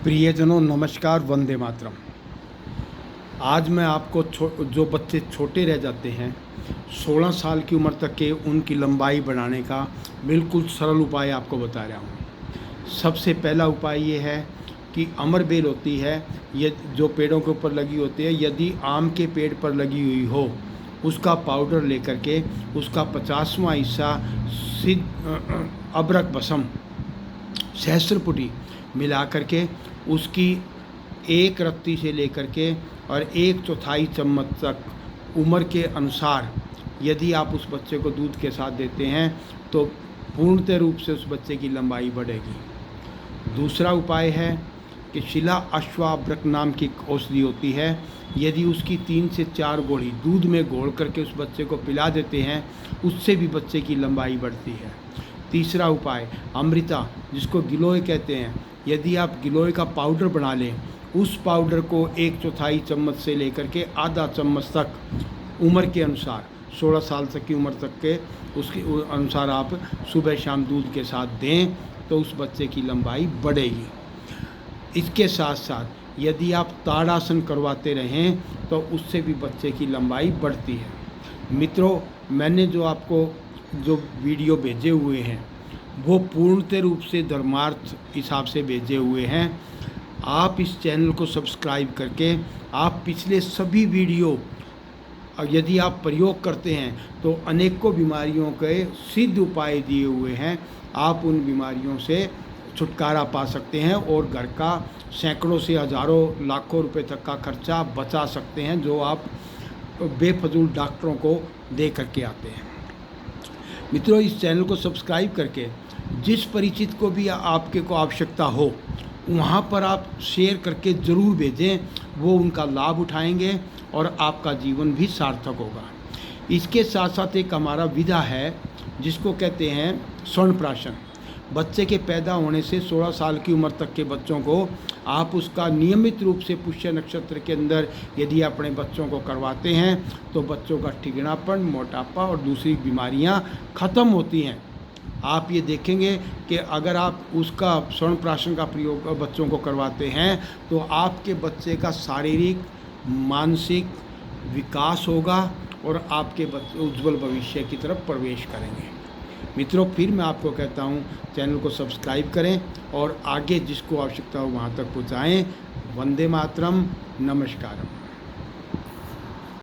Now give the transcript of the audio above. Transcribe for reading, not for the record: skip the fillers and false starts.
प्रियजनों नमस्कार, वंदे मातरम। आज मैं आपको जो बच्चे छोटे रह जाते हैं 16 साल की उम्र तक के, उनकी लंबाई बढ़ाने का बिल्कुल सरल उपाय आपको बता रहा हूँ। सबसे पहला उपाय ये है कि अमर बेल होती है, ये जो पेड़ों के ऊपर लगी होती है, यदि आम के पेड़ पर लगी हुई हो उसका पाउडर लेकर के उसका 50वां हिस्सा सिद्ध अबरक बसम सहस्त्रपुटी मिला करके उसकी एक रत्ती से लेकर के और 1/4 चम्मच तक उम्र के अनुसार यदि आप उस बच्चे को दूध के साथ देते हैं तो पूर्णतः रूप से उस बच्चे की लंबाई बढ़ेगी। दूसरा उपाय है कि शिला अश्वाब्रक नाम की औषधि होती है, यदि उसकी 3 से 4 गोली दूध में घोल करके उस बच्चे को पिला देते हैं उससे भी बच्चे की लंबाई बढ़ती है। तीसरा उपाय अमृता, जिसको गिलोय कहते हैं, यदि आप गिलोय का पाउडर बना लें, उस पाउडर को 1/4 चम्मच से लेकर के आधा चम्मच तक उम्र के अनुसार 16 साल तक की उम्र तक के उसके अनुसार आप सुबह शाम दूध के साथ दें तो उस बच्चे की लंबाई बढ़ेगी। इसके साथ साथ यदि आप ताड़ासन करवाते रहें तो उससे भी बच्चे की लंबाई बढ़ती है। मित्रों, मैंने जो आपको जो वीडियो भेजे हुए हैं वो पूर्णतः रूप से धर्मार्थ हिसाब से भेजे हुए हैं। आप इस चैनल को सब्सक्राइब करके आप पिछले सभी वीडियो यदि आप प्रयोग करते हैं तो अनेकों बीमारियों के सिद्ध उपाय दिए हुए हैं। आप उन बीमारियों से छुटकारा पा सकते हैं और घर का सैकड़ों से हज़ारों लाखों रुपए तक का खर्चा बचा सकते हैं जो आप बेफजूल डॉक्टरों को दे करके आते हैं। मित्रों, इस चैनल को सब्सक्राइब करके जिस परिचित को भी आपके को आवश्यकता हो वहाँ पर आप शेयर करके ज़रूर भेजें, वो उनका लाभ उठाएंगे और आपका जीवन भी सार्थक होगा। इसके साथ साथ एक हमारा विधा है जिसको कहते हैं स्वर्णप्राशन। बच्चे के पैदा होने से 16 साल की उम्र तक के बच्चों को आप उसका नियमित रूप से पुष्य नक्षत्र के अंदर यदि अपने बच्चों को करवाते हैं तो बच्चों का ठिगनापन, मोटापा और दूसरी बीमारियां ख़त्म होती हैं। आप ये देखेंगे कि अगर आप उसका स्वर्णप्राशन का प्रयोग बच्चों को करवाते हैं तो आपके बच्चे का शारीरिक मानसिक विकास होगा और आपके बच्चे उज्जवल भविष्य की तरफ प्रवेश करेंगे। मित्रों, फिर मैं आपको कहता हूँ चैनल को सब्सक्राइब करें और आगे जिसको आवश्यकता हो वहाँ तक पहुँचाएँ। वंदे मातरम, नमस्कारम।